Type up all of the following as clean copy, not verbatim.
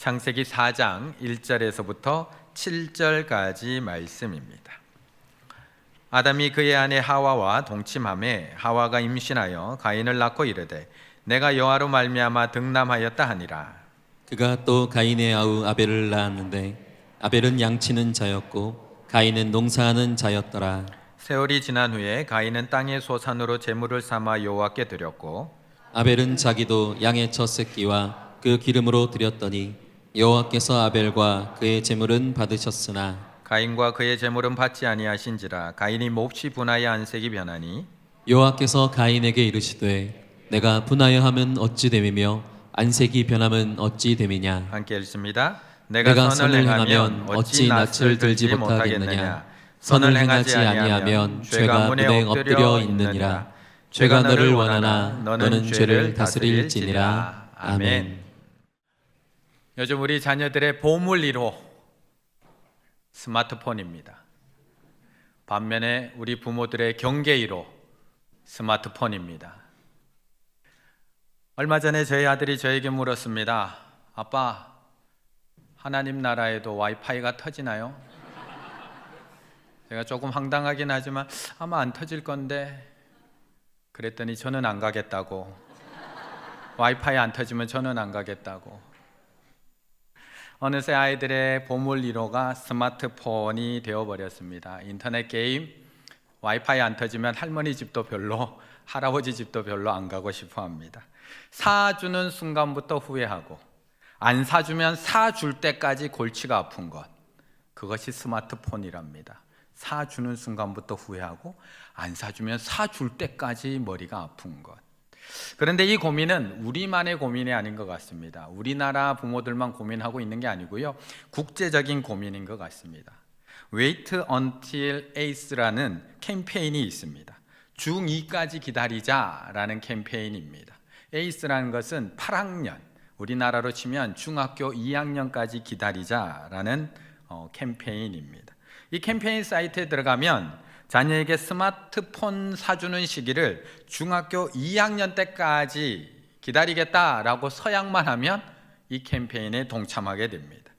창세기 4장 1절에서부터 7절까지 말씀입니다. 아담이 그의 아내 하와와 동침하매 하와가 임신하여 가인을 낳고 이르되 내가 여호와로 말미암아 득남하였다 하니라. 그가 또 가인의 아우 아벨을 낳았는데 아벨은 양치는 자였고 가인은 농사하는 자였더라. 세월이 지난 후에 가인은 땅의 소산으로 제물을 삼아 여호와께 드렸고 아벨은 자기도 양의 첫 새끼와 그 기름으로 드렸더니 여호와께서 아벨과 그의 제물은 받으셨으나 가인과 그의 제물은 받지 아니하신지라. 가인이 몹시 분하여 안색이 변하니 여호와께서 가인에게 이르시되 내가 분하여 함은 어찌 됨이며 안색이 변함은 어찌 됨이냐. 함께 읽습니다. 내가 선을 행하면 어찌 낯을 들지 못하겠느냐. 선을 행하지 아니하면 죄가 문에 엎드려 있느니라. 죄가 너를 원하나 너는 죄를 다스릴지니라. 아멘. 요즘 우리 자녀들의 보물 1호 스마트폰입니다. 반면에 우리 부모들의 경계 1호 스마트폰입니다. 얼마 전에 저희 아들이 저에게 물었습니다. 아빠, 하나님 나라에도 와이파이가 터지나요? 제가 조금 황당하긴 하지만 아마 안 터질 건데, 그랬더니 저는 안 가겠다고. 와이파이 안 터지면 저는 안 가겠다고. 어느새 아이들의 보물 1호가 스마트폰이 되어버렸습니다. 인터넷 게임, 와이파이 안 터지면 할머니 집도 별로, 할아버지 집도 별로 안 가고 싶어 합니다. 사주는 순간부터 후회하고 안 사주면 사줄 때까지 골치가 아픈 것, 그것이 스마트폰이랍니다. 사주는 순간부터 후회하고 안 사주면 사줄 때까지 머리가 아픈 것. 그런데 이 고민은 우리만의 고민이 아닌 것 같습니다. 우리나라 부모들만 고민하고 있는 게 아니고요, 국제적인 고민인 것 같습니다. Wait until ACE라는 캠페인이 있습니다. 중2까지 기다리자라는 캠페인입니다. ACE라는 것은 8학년, 우리나라로 치면 중학교 2학년까지 기다리자라는 캠페인입니다. 이 캠페인 사이트에 들어가면 자녀에게 스마트폰 사주는 시기를 중학교 2학년 때까지 기다리겠다라고 서약만 하면 이 캠페인에 동참하게 됩니다.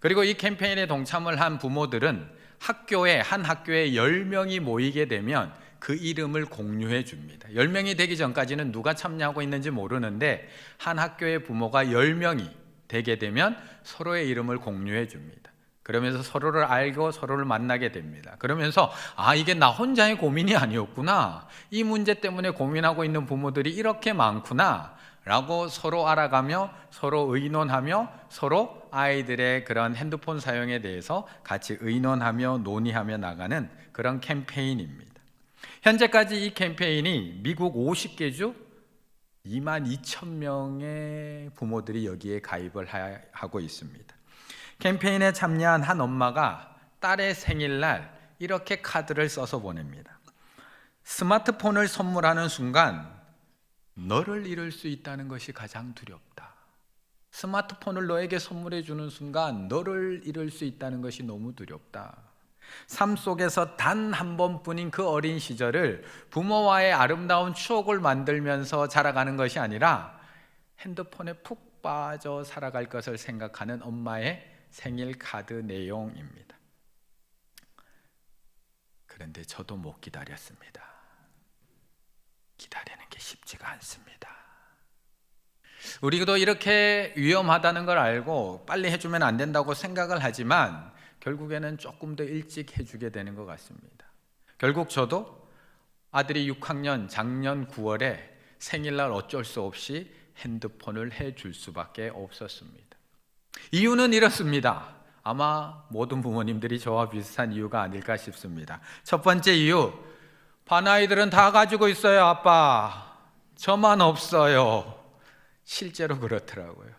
그리고 이 캠페인에 동참을 한 부모들은 한 학교에 10명이 모이게 되면 그 이름을 공유해 줍니다. 10명이 되기 전까지는 누가 참여하고 있는지 모르는데 한 학교의 부모가 10명이 되게 되면 서로의 이름을 공유해 줍니다. 그러면서 서로를 알고 서로를 만나게 됩니다. 그러면서 이게 나 혼자의 고민이 아니었구나, 이 문제 때문에 고민하고 있는 부모들이 이렇게 많구나 라고 서로 알아가며 서로 의논하며 서로 아이들의 그런 핸드폰 사용에 대해서 같이 의논하며 논의하며 나가는 그런 캠페인입니다. 현재까지 이 캠페인이 미국 50개 주 22,000명의 부모들이 여기에 가입을 하고 있습니다. 캠페인에 참여한 한 엄마가 딸의 생일날 이렇게 카드를 써서 보냅니다. 스마트폰을 선물하는 순간 너를 잃을 수 있다는 것이 가장 두렵다. 스마트폰을 너에게 선물해 주는 순간 너를 잃을 수 있다는 것이 너무 두렵다. 삶 속에서 단 한 번뿐인 그 어린 시절을 부모와의 아름다운 추억을 만들면서 자라가는 것이 아니라 핸드폰에 푹 빠져 살아갈 것을 생각하는 엄마의 생일 카드 내용입니다. 그런데 저도 못 기다렸습니다. 기다리는 게 쉽지가 않습니다. 우리도 이렇게 위험하다는 걸 알고 빨리 해주면 안 된다고 생각을 하지만 결국에는 조금 더 일찍 해주게 되는 것 같습니다. 결국 저도 아들이 6학년 작년 9월에 생일날 어쩔 수 없이 핸드폰을 해줄 수밖에 없었습니다. 이유는 이렇습니다. 아마 모든 부모님들이 저와 비슷한 이유가 아닐까 싶습니다. 첫 번째 이유, 반 아이들은 다 가지고 있어요. 아빠, 저만 없어요. 실제로 그렇더라고요.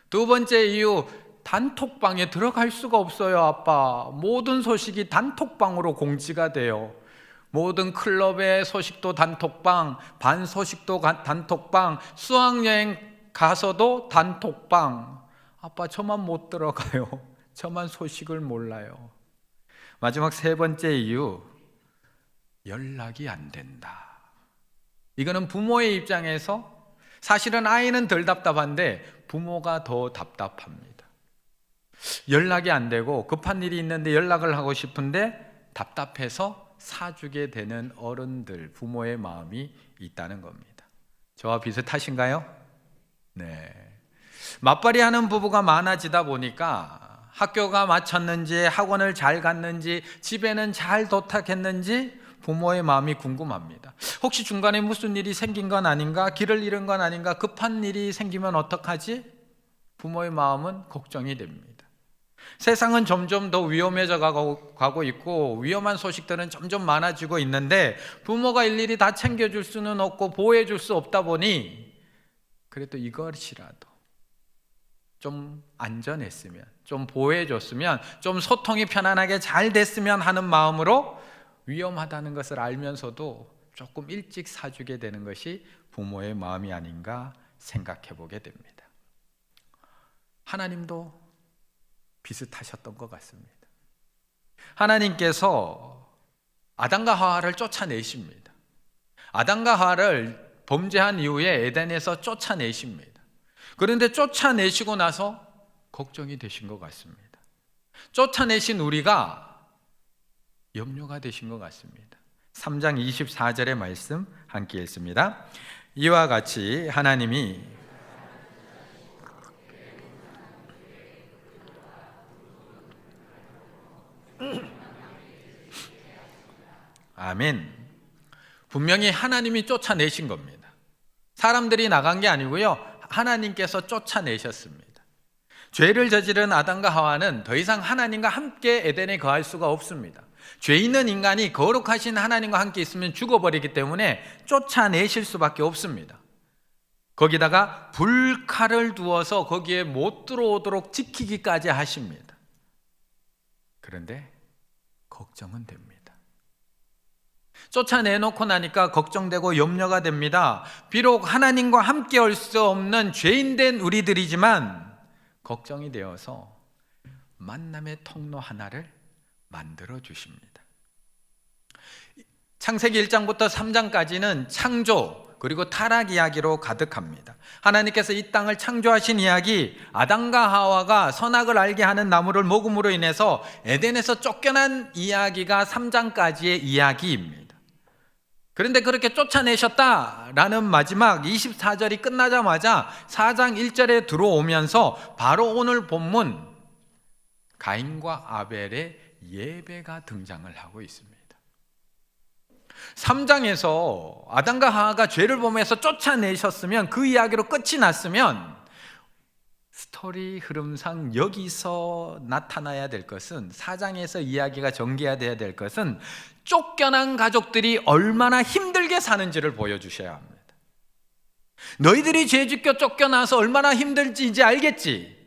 두 번째 이유, 단톡방에 들어갈 수가 없어요. 아빠, 모든 소식이 단톡방으로 공지가 돼요. 모든 클럽의 소식도 단톡방, 반 소식도 단톡방, 수학여행 가서도 단톡방. 아빠, 저만 못 들어가요. 저만 소식을 몰라요. 마지막 세 번째 이유, 연락이 안 된다. 이거는 부모의 입장에서 사실은 아이는 덜 답답한데 부모가 더 답답합니다. 연락이 안 되고 급한 일이 있는데 연락을 하고 싶은데 답답해서 사주게 되는 어른들, 부모의 마음이 있다는 겁니다. 저와 비슷하신가요? 네. 맞벌이 하는 부부가 많아지다 보니까 학교가 마쳤는지, 학원을 잘 갔는지, 집에는 잘 도착했는지 부모의 마음이 궁금합니다. 혹시 중간에 무슨 일이 생긴 건 아닌가? 길을 잃은 건 아닌가? 급한 일이 생기면 어떡하지? 부모의 마음은 걱정이 됩니다. 세상은 점점 더 위험해져 가고 있고 위험한 소식들은 점점 많아지고 있는데 부모가 일일이 다 챙겨줄 수는 없고 보호해줄 수 없다 보니 그래도 이것이라도 좀 안전했으면, 좀 보호해줬으면, 좀 소통이 편안하게 잘 됐으면 하는 마음으로 위험하다는 것을 알면서도 조금 일찍 사주게 되는 것이 부모의 마음이 아닌가 생각해 보게 됩니다. 하나님도 비슷하셨던 것 같습니다. 하나님께서 아담과 하와를 쫓아내십니다. 아담과 하와를 범죄한 이후에 에덴에서 쫓아내십니다. 그런데 쫓아내시고 나서 걱정이 되신 것 같습니다. 쫓아내신 우리가 염려가 되신 것 같습니다. 3장 24절의 말씀 함께 읽습니다. 이와 같이 하나님이 아멘. 분명히 하나님이 쫓아내신 겁니다. 사람들이 나간 게 아니고요. 하나님께서 쫓아내셨습니다. 죄를 저지른 아담과 하와는 더 이상 하나님과 함께 에덴에 거할 수가 없습니다. 죄 있는 인간이 거룩하신 하나님과 함께 있으면 죽어버리기 때문에 쫓아내실 수밖에 없습니다. 거기다가 불칼을 두어서 거기에 못 들어오도록 지키기까지 하십니다. 그런데 걱정은 됩니다. 쫓아내놓고 나니까 걱정되고 염려가 됩니다. 비록 하나님과 함께 할 수 없는 죄인된 우리들이지만 걱정이 되어서 만남의 통로 하나를 만들어 주십니다. 창세기 1장부터 3장까지는 창조 그리고 타락 이야기로 가득합니다. 하나님께서 이 땅을 창조하신 이야기, 아담과 하와가 선악을 알게 하는 나무를 먹음으로 인해서 에덴에서 쫓겨난 이야기가 3장까지의 이야기입니다. 그런데 그렇게 쫓아내셨다라는 마지막 24절이 끝나자마자 4장 1절에 들어오면서 바로 오늘 본문 가인과 아벨의 예배가 등장을 하고 있습니다. 3장에서 아담과 하와가 죄를 범해서 쫓아내셨으면 그 이야기로 끝이 났으면 스토리 흐름상 여기서 나타나야 될 것은 4장에서 이야기가 전개돼야 될 것은 쫓겨난 가족들이 얼마나 힘들게 사는지를 보여주셔야 합니다. 너희들이 죄 짓고 쫓겨나서 얼마나 힘들지 이제 알겠지.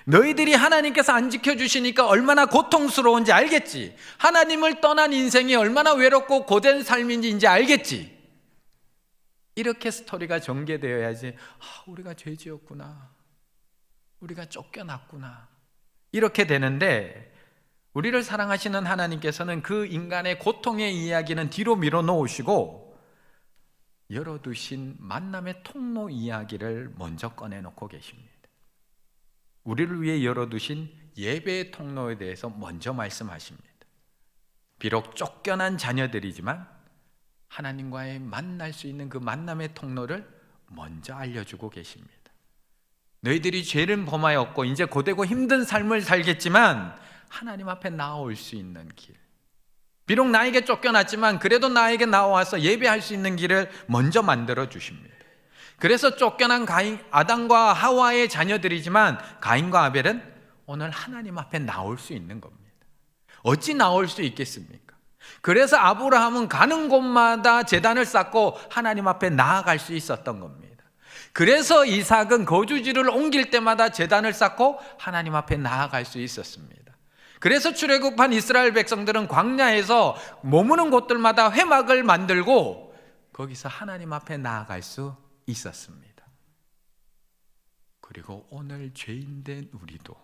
너희들이 하나님께서 안 지켜주시니까 얼마나 고통스러운지 알겠지. 하나님을 떠난 인생이 얼마나 외롭고 고된 삶인지 이제 알겠지. 이렇게 스토리가 전개되어야지 우리가 죄 지었구나, 우리가 쫓겨났구나 이렇게 되는데, 우리를 사랑하시는 하나님께서는 그 인간의 고통의 이야기는 뒤로 밀어 놓으시고 열어두신 만남의 통로 이야기를 먼저 꺼내놓고 계십니다. 우리를 위해 열어두신 예배의 통로에 대해서 먼저 말씀하십니다. 비록 쫓겨난 자녀들이지만 하나님과의 만날 수 있는 그 만남의 통로를 먼저 알려주고 계십니다. 너희들이 죄를 범하였고 이제 고되고 힘든 삶을 살겠지만 하나님 앞에 나올 수 있는 길, 비록 나에게 쫓겨났지만 그래도 나에게 나와서 예배할 수 있는 길을 먼저 만들어 주십니다. 그래서 쫓겨난 아담과 하와의 자녀들이지만 가인과 아벨은 오늘 하나님 앞에 나올 수 있는 겁니다. 어찌 나올 수 있겠습니까? 그래서 아브라함은 가는 곳마다 제단을 쌓고 하나님 앞에 나아갈 수 있었던 겁니다. 그래서 이삭은 거주지를 옮길 때마다 제단을 쌓고 하나님 앞에 나아갈 수 있었습니다. 그래서 출애굽한 이스라엘 백성들은 광야에서 머무는 곳들마다 회막을 만들고 거기서 하나님 앞에 나아갈 수 있었습니다. 그리고 오늘 죄인된 우리도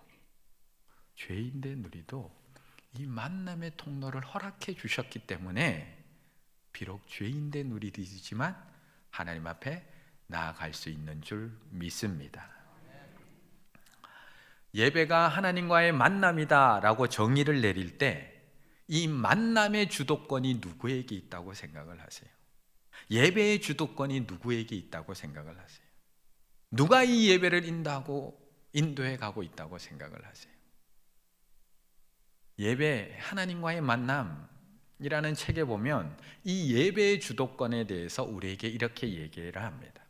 이 만남의 통로를 허락해 주셨기 때문에 비록 죄인된 우리들이지만 하나님 앞에 나아갈 수 있는 줄 믿습니다. 예배가 하나님과의 만남이다라고 정의를 내릴 때 이 만남의 주도권이 누구에게 있다고 생각을 하세요? 예배의 주도권이 누구에게 있다고 생각을 하세요? 누가 이 예배를 인도해 가고 있다고 생각을 하세요? 예배, 하나님과의 만남이라는 책에 보면 이 예배의 주도권에 대해서 우리에게 이렇게 얘기를 합니다.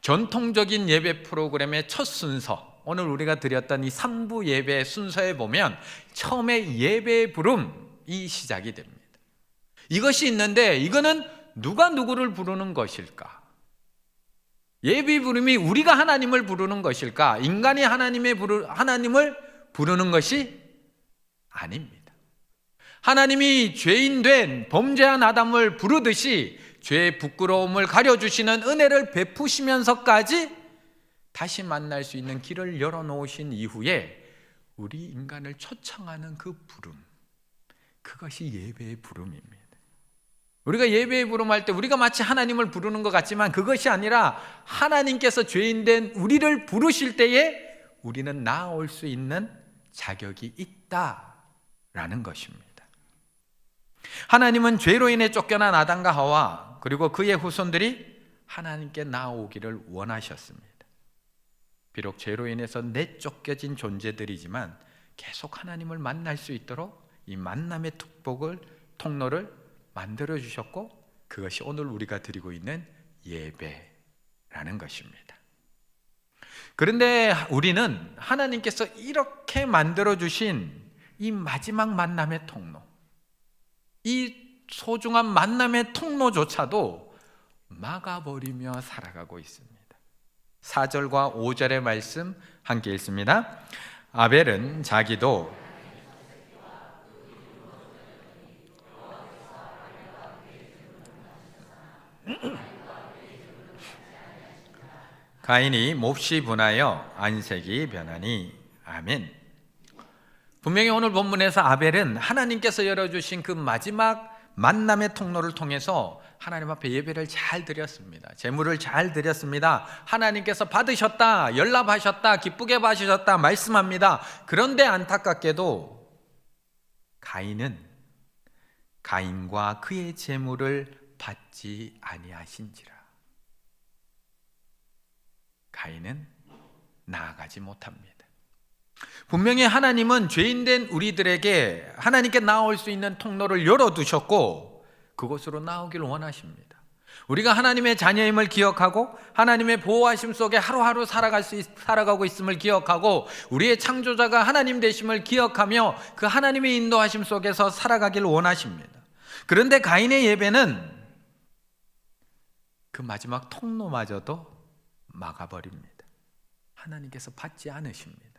전통적인 예배 프로그램의 첫 순서, 오늘 우리가 드렸던 이 3부 예배 순서에 보면 처음에 예배의 부름이 시작이 됩니다. 이것이 있는데 이거는 누가 누구를 부르는 것일까? 예배 부름이 우리가 하나님을 부르는 것일까? 인간이 하나님을 부르는 것이 아닙니다. 하나님이 죄인된 범죄한 아담을 부르듯이 죄의 부끄러움을 가려주시는 은혜를 베푸시면서까지 다시 만날 수 있는 길을 열어놓으신 이후에 우리 인간을 초청하는 그 부름, 그것이 예배의 부름입니다. 우리가 예배의 부름할 때 우리가 마치 하나님을 부르는 것 같지만 그것이 아니라 하나님께서 죄인된 우리를 부르실 때에 우리는 나아올 수 있는 자격이 있다라는 것입니다. 하나님은 죄로 인해 쫓겨난 아담과 하와 그리고 그의 후손들이 하나님께 나아오기를 원하셨습니다. 비록 죄로 인해서 내쫓겨진 존재들이지만 계속 하나님을 만날 수 있도록 이 만남의 통로를 만들어 주셨고 그것이 오늘 우리가 드리고 있는 예배라는 것입니다. 그런데 우리는 하나님께서 이렇게 만들어 주신 이 마지막 만남의 통로, 이 소중한 만남의 통로조차도 막아버리며 살아가고 있습니다. 4절과 5절의 말씀 함께 읽습니다. 아벨은 자기도 가인이 몹시 분하여 안색이 변하니. 아멘. 분명히 오늘 본문에서 아벨은 하나님께서 열어주신 그 마지막 만남의 통로를 통해서 하나님 앞에 예배를 잘 드렸습니다. 제물을 잘 드렸습니다. 하나님께서 받으셨다, 연락하셨다, 기쁘게 봐주셨다 말씀합니다. 그런데 안타깝게도 가인과 그의 제물을 받지 아니하신지라. 가인은 나아가지 못합니다. 분명히 하나님은 죄인된 우리들에게 하나님께 나올 수 있는 통로를 열어두셨고 그곳으로 나오기를 원하십니다. 우리가 하나님의 자녀임을 기억하고 하나님의 보호하심 속에 하루하루 살아가고 있음을 기억하고 우리의 창조자가 하나님 되심을 기억하며 그 하나님의 인도하심 속에서 살아가기를 원하십니다. 그런데 가인의 예배는 그 마지막 통로마저도 막아버립니다. 하나님께서 받지 않으십니다.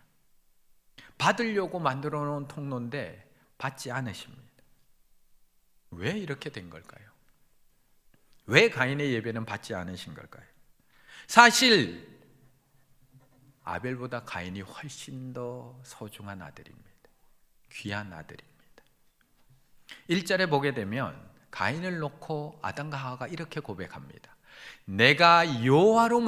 받으려고 만들어 놓은 통로인데 받지 않으십니다. 왜 이렇게 된 걸까요? 왜 가인의 예배는 받지 않으신 걸까요? 사실 아벨보다 가인이 훨씬 더 소중한 아들입니다. 귀한 아들입니다. 1절에 보게 되면 가인을 놓고 아담과 하와가 이렇게 고백합니다. 내가 여호와로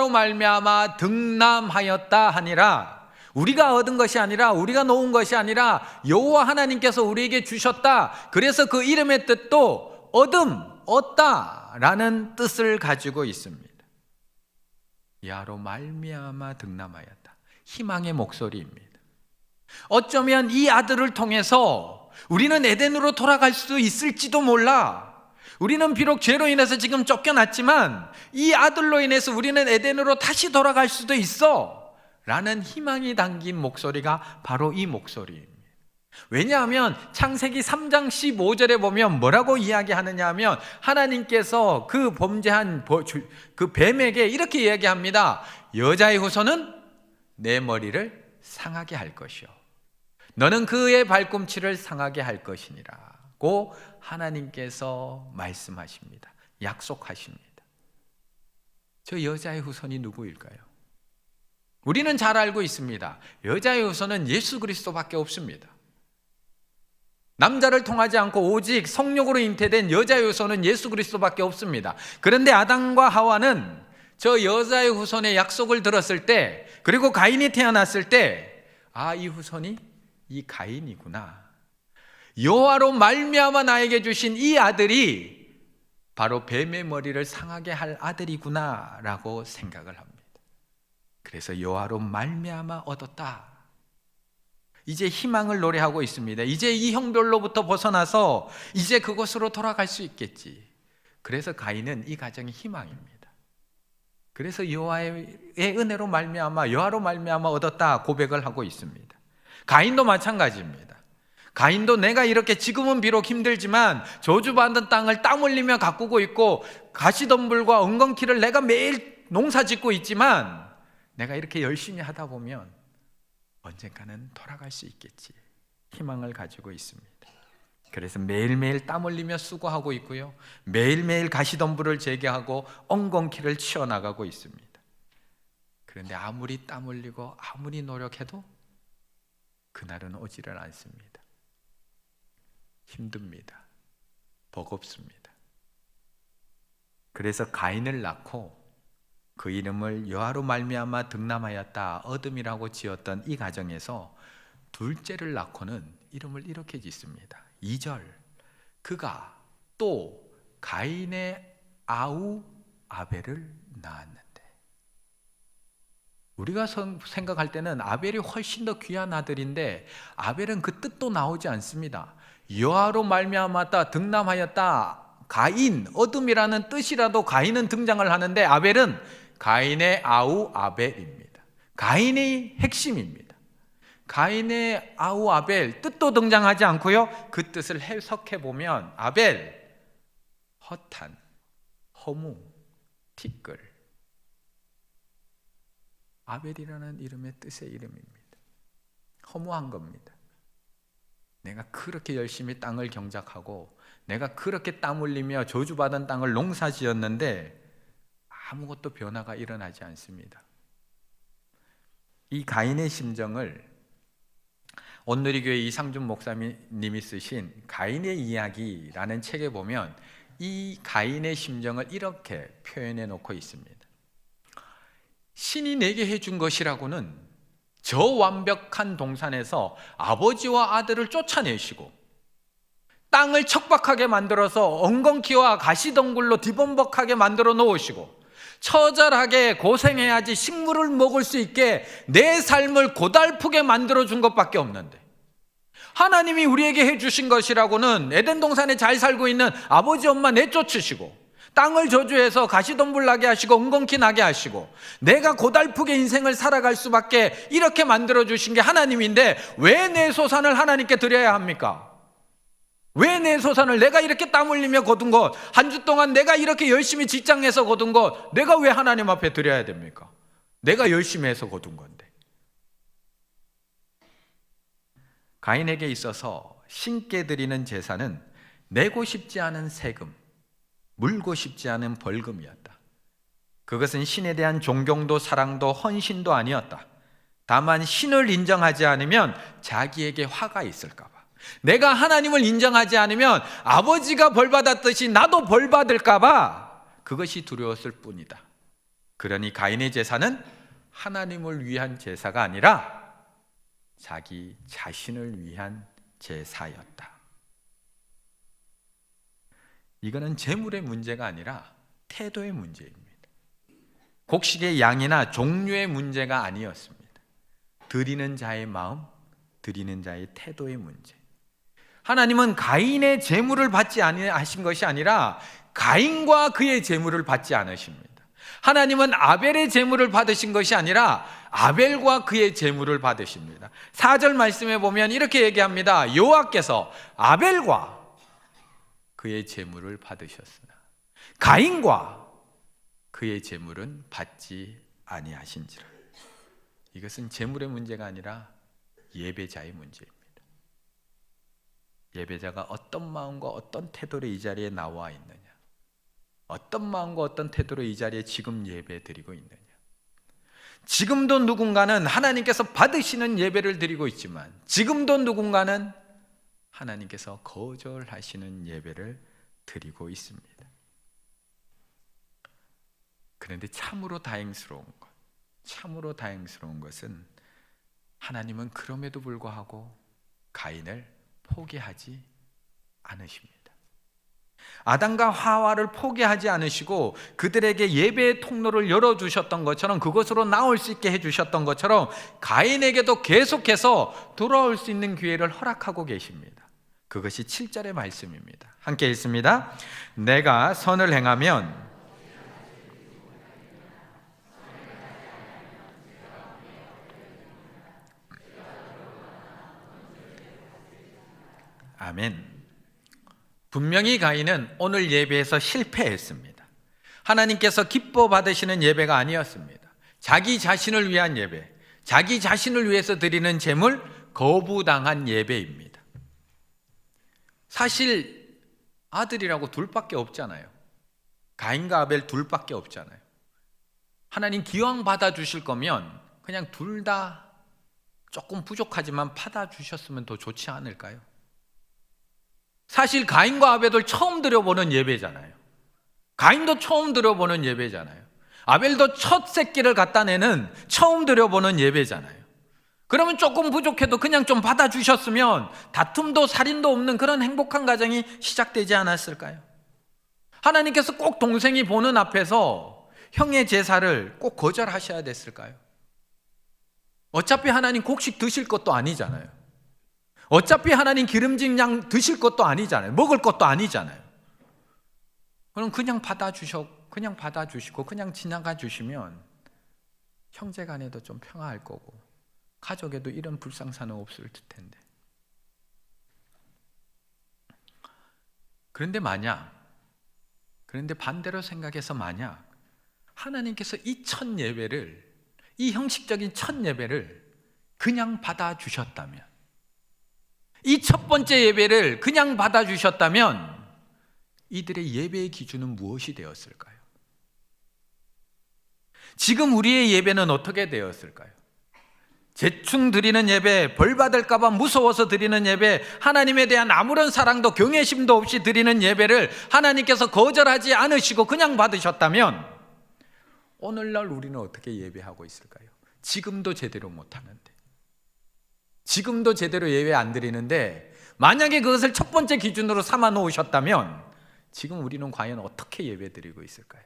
말미암아 득남하였다 하니라. 우리가 얻은 것이 아니라 우리가 놓은 것이 아니라 여호와 하나님께서 우리에게 주셨다. 그래서 그 이름의 뜻도 얻다라는 뜻을 가지고 있습니다. 야로 말미암아 득남하였다. 희망의 목소리입니다. 어쩌면 이 아들을 통해서 우리는 에덴으로 돌아갈 수 있을지도 몰라. 우리는 비록 죄로 인해서 지금 쫓겨났지만 이 아들로 인해서 우리는 에덴으로 다시 돌아갈 수도 있어 라는 희망이 담긴 목소리가 바로 이 목소리입니다. 왜냐하면 창세기 3장 15절에 보면 뭐라고 이야기하느냐 하면 하나님께서 그 범죄한 그 뱀에게 이렇게 이야기합니다. 여자의 후손은 내 머리를 상하게 할 것이요 너는 그의 발꿈치를 상하게 할 것이니라고 하나님께서 말씀하십니다. 약속하십니다. 저 여자의 후손이 누구일까요? 우리는 잘 알고 있습니다. 여자의 후손은 예수 그리스도밖에 없습니다. 남자를 통하지 않고 오직 성령으로 잉태된 여자의 후손은 예수 그리스도밖에 없습니다. 그런데 아담과 하와는 저 여자의 후손의 약속을 들었을 때, 그리고 가인이 태어났을 때, 아, 이 후손이 이 가인이구나. 여호와로 말미암아 나에게 주신 이 아들이 바로 뱀의 머리를 상하게 할 아들이구나 라고 생각을 합니다. 그래서 여호와로 말미암아 얻었다. 이제 희망을 노래하고 있습니다. 이제 이 형벌로부터 벗어나서 이제 그곳으로 돌아갈 수 있겠지. 그래서 가인은 이 가정의 희망입니다. 그래서 여호와의 은혜로 말미암아, 여호와로 말미암아 얻었다 고백을 하고 있습니다. 가인도 마찬가지입니다. 가인도 내가 이렇게 지금은 비록 힘들지만 저주받은 땅을 땀 흘리며 가꾸고 있고 가시덤불과 엉겅퀴를 내가 매일 농사 짓고 있지만 내가 이렇게 열심히 하다 보면 언젠가는 돌아갈 수 있겠지. 희망을 가지고 있습니다. 그래서 매일매일 땀 흘리며 수고하고 있고요. 매일매일 가시덤불을 재개하고 엉겅퀴를 치워나가고 있습니다. 그런데 아무리 땀 흘리고 아무리 노력해도 그날은 오지를 않습니다. 힘듭니다. 버겁습니다. 그래서 가인을 낳고 그 이름을 여호와로 말미암아 득남하였다, 어둠이라고 지었던 이 가정에서 둘째를 낳고는 이름을 이렇게 짓습니다. 2절, 그가 또 가인의 아우 아벨을 낳았는데, 우리가 생각할 때는 아벨이 훨씬 더 귀한 아들인데 아벨은 그 뜻도 나오지 않습니다. 여호와로 말미암았다, 득남하였다, 가인, 어둠이라는 뜻이라도 가인은 등장을 하는데 아벨은 가인의 아우 아벨입니다. 가인의 핵심입니다. 가인의 아우 아벨, 뜻도 등장하지 않고요, 그 뜻을 해석해 보면 아벨, 허탄, 허무, 티끌. 아벨이라는 이름의 뜻의 이름입니다. 허무한 겁니다. 내가 그렇게 열심히 땅을 경작하고 내가 그렇게 땀 흘리며 저주받은 땅을 농사지었는데 아무것도 변화가 일어나지 않습니다. 이 가인의 심정을 온누리교회 이상준 목사님이 쓰신 가인의 이야기라는 책에 보면 이 가인의 심정을 이렇게 표현해 놓고 있습니다. 신이 내게 해준 것이라고는 저 완벽한 동산에서 아버지와 아들을 쫓아내시고 땅을 척박하게 만들어서 엉겅퀴와 가시덩굴로 뒤범벅하게 만들어 놓으시고 처절하게 고생해야지 식물을 먹을 수 있게 내 삶을 고달프게 만들어 준 것밖에 없는데, 하나님이 우리에게 해주신 것이라고는 에덴 동산에 잘 살고 있는 아버지 엄마 내쫓으시고 땅을 저주해서 가시덤불 나게 하시고 엉겅퀴 나게 하시고 내가 고달프게 인생을 살아갈 수밖에 이렇게 만들어 주신 게 하나님인데 왜 내 소산을 하나님께 드려야 합니까? 왜 내 소산을, 내가 이렇게 땀 흘리며 거둔 것, 한 주 동안 내가 이렇게 열심히 직장에서 거둔 것, 내가 왜 하나님 앞에 드려야 됩니까? 내가 열심히 해서 거둔 건데. 가인에게 있어서 신께 드리는 제사는 내고 싶지 않은 세금, 물고 싶지 않은 벌금이었다. 그것은 신에 대한 존경도 사랑도 헌신도 아니었다. 다만 신을 인정하지 않으면 자기에게 화가 있을까 봐, 내가 하나님을 인정하지 않으면 아버지가 벌받았듯이 나도 벌받을까 봐 그것이 두려웠을 뿐이다. 그러니 가인의 제사는 하나님을 위한 제사가 아니라 자기 자신을 위한 제사였다. 이거는 재물의 문제가 아니라 태도의 문제입니다. 곡식의 양이나 종류의 문제가 아니었습니다. 드리는 자의 마음, 드리는 자의 태도의 문제. 하나님은 가인의 재물을 받지 않으신 것이 아니라 가인과 그의 재물을 받지 않으십니다. 하나님은 아벨의 재물을 받으신 것이 아니라 아벨과 그의 재물을 받으십니다. 4절 말씀에 보면 이렇게 얘기합니다. 여호와께서 아벨과 그의 재물을 받으셨으나 가인과 그의 재물은 받지 아니하신지라. 이것은 재물의 문제가 아니라 예배자의 문제입니다. 예배자가 어떤 마음과 어떤 태도로 이 자리에 나와 있느냐, 어떤 마음과 어떤 태도로 이 자리에 지금 예배 드리고 있느냐. 지금도 누군가는 하나님께서 받으시는 예배를 드리고 있지만 지금도 누군가는 하나님께서 거절하시는 예배를 드리고 있습니다. 그런데 참으로 다행스러운 것은 하나님은 그럼에도 불구하고 가인을 포기하지 않으십니다. 아담과 하와를 포기하지 않으시고 그들에게 예배의 통로를 열어주셨던 것처럼, 그것으로 나올 수 있게 해주셨던 것처럼 가인에게도 계속해서 돌아올 수 있는 기회를 허락하고 계십니다. 그것이 7절의 말씀입니다. 함께 읽습니다. 내가 선을 행하면 아멘. 분명히 가인은 오늘 예배에서 실패했습니다. 하나님께서 기뻐 받으시는 예배가 아니었습니다. 자기 자신을 위한 예배, 자기 자신을 위해서 드리는 제물, 거부당한 예배입니다. 사실 아들이라고 둘밖에 없잖아요. 가인과 아벨 둘밖에 없잖아요. 하나님 기왕 받아주실 거면 그냥 둘 다 조금 부족하지만 받아주셨으면 더 좋지 않을까요? 사실 가인과 아벨도 처음 드려보는 예배잖아요. 가인도 처음 드려보는 예배잖아요. 아벨도 첫 새끼를 갖다 내는 처음 드려보는 예배잖아요. 그러면 조금 부족해도 그냥 좀 받아주셨으면 다툼도 살인도 없는 그런 행복한 가정이 시작되지 않았을까요? 하나님께서 꼭 동생이 보는 앞에서 형의 제사를 꼭 거절하셔야 됐을까요? 어차피 하나님 곡식 드실 것도 아니잖아요. 어차피 하나님 기름진 양 드실 것도 아니잖아요. 먹을 것도 아니잖아요. 그럼 그냥 받아주시고 그냥 지나가 주시면 형제간에도 좀 평화할 거고 가족에도 이런 불상사는 없을 텐데. 그런데 반대로 생각해서 만약 하나님께서 이 첫 예배를, 이 형식적인 첫 예배를 그냥 받아주셨다면, 이 첫 번째 예배를 그냥 받아주셨다면 이들의 예배의 기준은 무엇이 되었을까요? 지금 우리의 예배는 어떻게 되었을까요? 대충 드리는 예배, 벌 받을까 봐 무서워서 드리는 예배, 하나님에 대한 아무런 사랑도 경외심도 없이 드리는 예배를 하나님께서 거절하지 않으시고 그냥 받으셨다면 오늘날 우리는 어떻게 예배하고 있을까요? 지금도 제대로 못하는데, 지금도 제대로 예배 안 드리는데 만약에 그것을 첫 번째 기준으로 삼아 놓으셨다면 지금 우리는 과연 어떻게 예배 드리고 있을까요?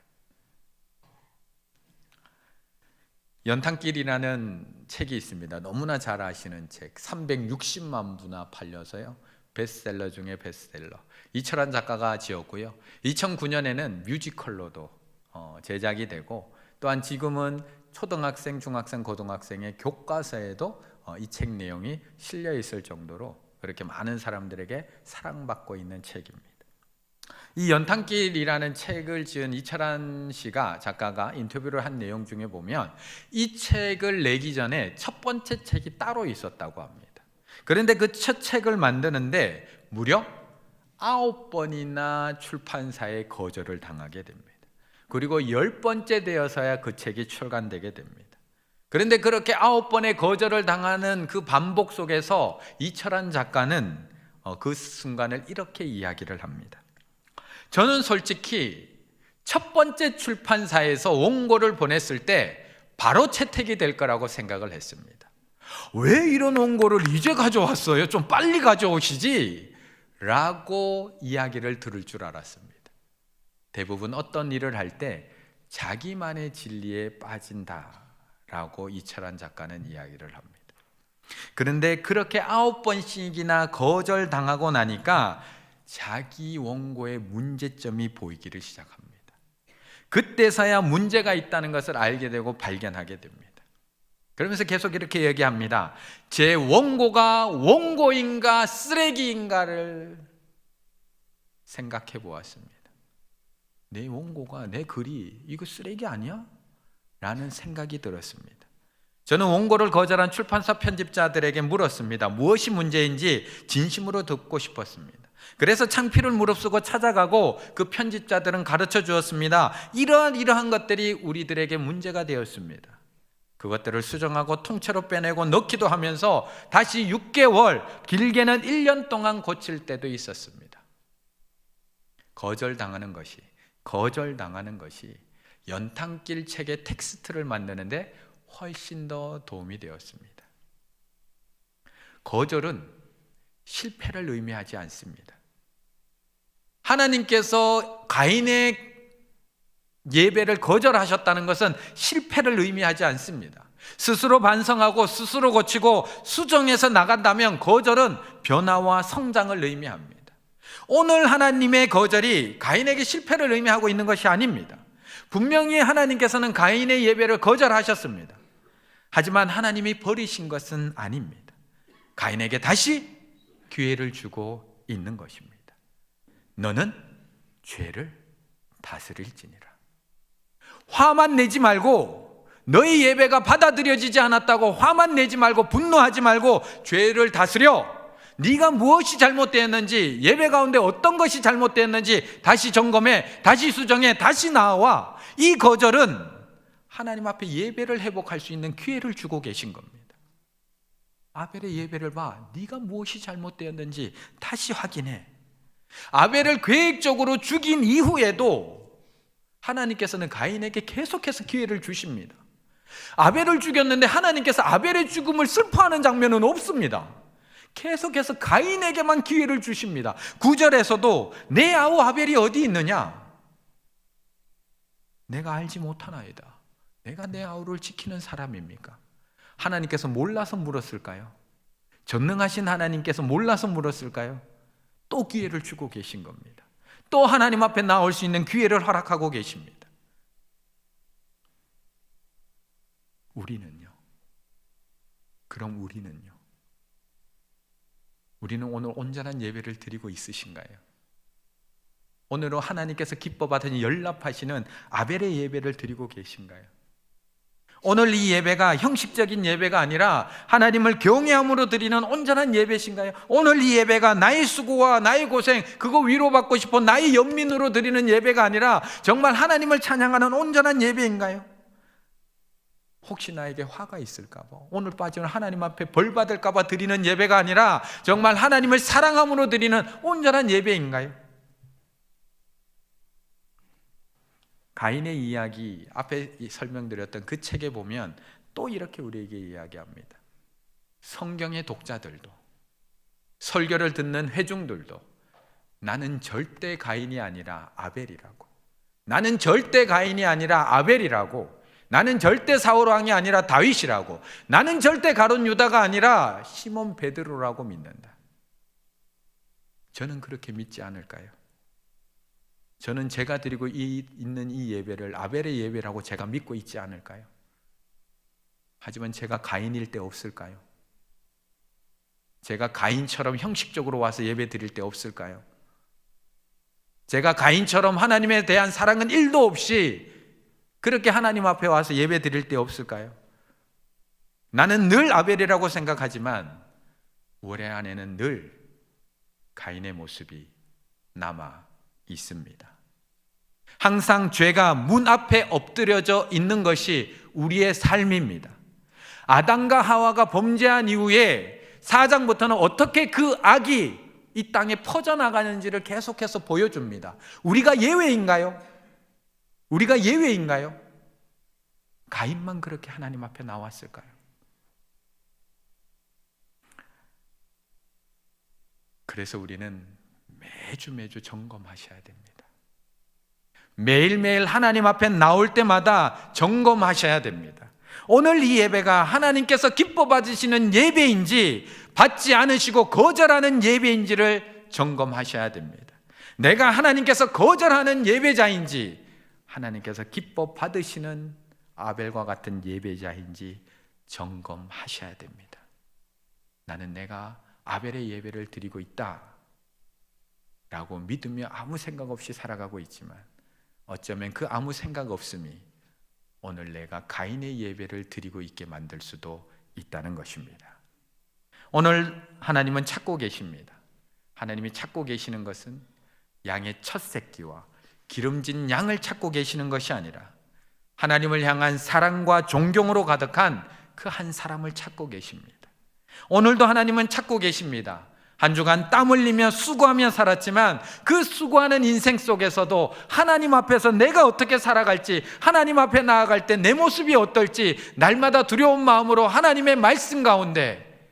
연탄길이라는 책이 있습니다. 너무나 잘 아시는 책, 360만 부나 팔려서요 베스트셀러 중에 베스트셀러, 이철환 작가가 지었고요 2009년에는 뮤지컬로도 제작이 되고, 또한 지금은 초등학생, 중학생, 고등학생의 교과서에도 이 책 내용이 실려 있을 정도로 그렇게 많은 사람들에게 사랑받고 있는 책입니다. 이 연탄길이라는 책을 지은 이철환 씨가, 작가가 인터뷰를 한 내용 중에 보면 이 책을 내기 전에 첫 번째 책이 따로 있었다고 합니다. 그런데 그 첫 책을 만드는데 무려 9번이나 출판사의 거절을 당하게 됩니다. 그리고 10번째 되어서야 그 책이 출간되게 됩니다. 그런데 그렇게 9번의 거절을 당하는 그 반복 속에서 이철환 작가는 그 순간을 이렇게 이야기를 합니다. 저는 솔직히 첫 번째 출판사에서 원고를 보냈을 때 바로 채택이 될 거라고 생각을 했습니다. 왜 이런 원고를 이제 가져왔어요? 좀 빨리 가져오시지? 라고 이야기를 들을 줄 알았습니다. 대부분 어떤 일을 할 때 자기만의 진리에 빠진다라고 이철환 작가는 이야기를 합니다. 그런데 그렇게 9번씩이나 거절당하고 나니까 자기 원고의 문제점이 보이기를 시작합니다. 그때서야 문제가 있다는 것을 알게 되고 발견하게 됩니다. 그러면서 계속 이렇게 얘기합니다. 제 원고가 원고인가 쓰레기인가를 생각해 보았습니다. 내 원고가, 내 글이 이거 쓰레기 아니야? 라는 생각이 들었습니다. 저는 원고를 거절한 출판사 편집자들에게 물었습니다. 무엇이 문제인지 진심으로 듣고 싶었습니다. 그래서 창피를 무릅쓰고 찾아가고 그 편집자들은 가르쳐 주었습니다. 이러한 것들이 우리들에게 문제가 되었습니다. 그것들을 수정하고 통째로 빼내고 넣기도 하면서 다시 6개월, 길게는 1년 동안 고칠 때도 있었습니다. 거절당하는 것이 연탄길 책의 텍스트를 만드는데 훨씬 더 도움이 되었습니다. 거절은 실패를 의미하지 않습니다. 하나님께서 가인의 예배를 거절하셨다는 것은 실패를 의미하지 않습니다. 스스로 반성하고 스스로 고치고 수정해서 나간다면 거절은 변화와 성장을 의미합니다. 오늘 하나님의 거절이 가인에게 실패를 의미하고 있는 것이 아닙니다. 분명히 하나님께서는 가인의 예배를 거절하셨습니다. 하지만 하나님이 버리신 것은 아닙니다. 가인에게 다시 기회를 주고 있는 것입니다. 너는 죄를 다스릴지니라. 화만 내지 말고, 너희 예배가 받아들여지지 않았다고 화만 내지 말고, 분노하지 말고 죄를 다스려. 네가 무엇이 잘못되었는지, 예배 가운데 어떤 것이 잘못되었는지 다시 점검해, 다시 수정해, 다시 나와. 이 거절은 하나님 앞에 예배를 회복할 수 있는 기회를 주고 계신 겁니다. 아벨의 예배를 봐. 네가 무엇이 잘못되었는지 다시 확인해. 아벨을 계획적으로 죽인 이후에도 하나님께서는 가인에게 계속해서 기회를 주십니다. 아벨을 죽였는데 하나님께서 아벨의 죽음을 슬퍼하는 장면은 없습니다. 계속해서 가인에게만 기회를 주십니다. 9절에서도 내 아우 아벨이 어디 있느냐? 내가 알지 못하나이다. 내가 내 아우를 지키는 사람입니까? 하나님께서 몰라서 물었을까요? 전능하신 하나님께서 몰라서 물었을까요? 또 기회를 주고 계신 겁니다. 또 하나님 앞에 나올 수 있는 기회를 허락하고 계십니다. 우리는요? 그럼 우리는요? 우리는 오늘 온전한 예배를 드리고 있으신가요? 오늘은 하나님께서 기뻐 받으니 연락하시는 아벨의 예배를 드리고 계신가요? 오늘 이 예배가 형식적인 예배가 아니라 하나님을 경외함으로 드리는 온전한 예배신가요? 오늘 이 예배가 나의 수고와 나의 고생, 그거 위로받고 싶어 나의 연민으로 드리는 예배가 아니라 정말 하나님을 찬양하는 온전한 예배인가요? 혹시 나에게 화가 있을까 봐, 오늘 빠지면 하나님 앞에 벌 받을까 봐 드리는 예배가 아니라 정말 하나님을 사랑함으로 드리는 온전한 예배인가요? 가인의 이야기, 앞에 설명드렸던 그 책에 보면 또 이렇게 우리에게 이야기합니다. 성경의 독자들도, 설교를 듣는 회중들도 나는 절대 가인이 아니라 아벨이라고, 나는 절대 가인이 아니라 아벨이라고, 나는 절대 사울 왕이 아니라 다윗이라고, 나는 절대 가룟 유다가 아니라 시몬 베드로라고 믿는다. 저는 그렇게 믿지 않을까요? 저는 제가 드리고 있는 이 예배를 아벨의 예배라고 제가 믿고 있지 않을까요? 하지만 제가 가인일 때 없을까요? 제가 가인처럼 형식적으로 와서 예배 드릴 때 없을까요? 제가 가인처럼 하나님에 대한 사랑은 1도 없이 그렇게 하나님 앞에 와서 예배 드릴 때 없을까요? 나는 늘 아벨이라고 생각하지만 우리 안에는 늘 가인의 모습이 남아 있습니다. 항상 죄가 문 앞에 엎드려져 있는 것이 우리의 삶입니다. 아담과 하와가 범죄한 이후에 4장부터는 어떻게 그 악이 이 땅에 퍼져나가는지를 계속해서 보여줍니다. 우리가 예외인가요? 우리가 예외인가요? 가인만 그렇게 하나님 앞에 나왔을까요? 그래서 우리는 매주 점검하셔야 됩니다. 매일매일 하나님 앞에 나올 때마다 점검하셔야 됩니다. 오늘 이 예배가 하나님께서 기뻐 받으시는 예배인지 받지 않으시고 거절하는 예배인지를 점검하셔야 됩니다. 내가 하나님께서 거절하는 예배자인지 하나님께서 기뻐 받으시는 아벨과 같은 예배자인지 점검하셔야 됩니다. 나는 내가 아벨의 예배를 드리고 있다 라고 믿으며 아무 생각 없이 살아가고 있지만 어쩌면 그 아무 생각 없음이 오늘 내가 가인의 예배를 드리고 있게 만들 수도 있다는 것입니다. 오늘 하나님은 찾고 계십니다. 하나님이 찾고 계시는 것은 양의 첫 새끼와 기름진 양을 찾고 계시는 것이 아니라 하나님을 향한 사랑과 존경으로 가득한 그 한 사람을 찾고 계십니다. 오늘도 하나님은 찾고 계십니다. 한 주간 땀 흘리며 수고하며 살았지만 그 수고하는 인생 속에서도 하나님 앞에서 내가 어떻게 살아갈지, 하나님 앞에 나아갈 때 내 모습이 어떨지 날마다 두려운 마음으로 하나님의 말씀 가운데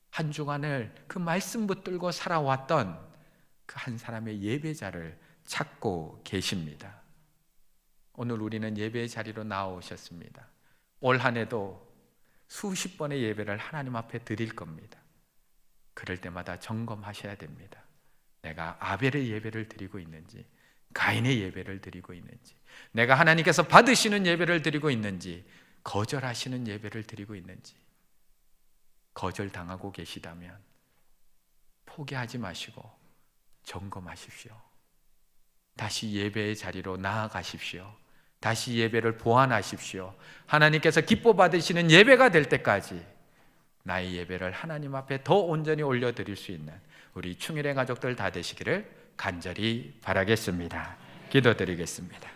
한 주간을 그 말씀 붙들고 살아왔던 그 한 사람의 예배자를 찾고 계십니다. 오늘 우리는 예배의 자리로 나오셨습니다. 올 한 해도 수십 번의 예배를 하나님 앞에 드릴 겁니다. 그럴 때마다 점검하셔야 됩니다. 내가 아벨의 예배를 드리고 있는지, 가인의 예배를 드리고 있는지, 내가 하나님께서 받으시는 예배를 드리고 있는지, 거절하시는 예배를 드리고 있는지. 거절당하고 계시다면 포기하지 마시고 점검하십시오. 다시 예배의 자리로 나아가십시오. 다시 예배를 보완하십시오. 하나님께서 기뻐 받으시는 예배가 될 때까지 나의 예배를 하나님 앞에 더 온전히 올려드릴 수 있는 우리 충일의 가족들 다 되시기를 간절히 바라겠습니다. 기도드리겠습니다.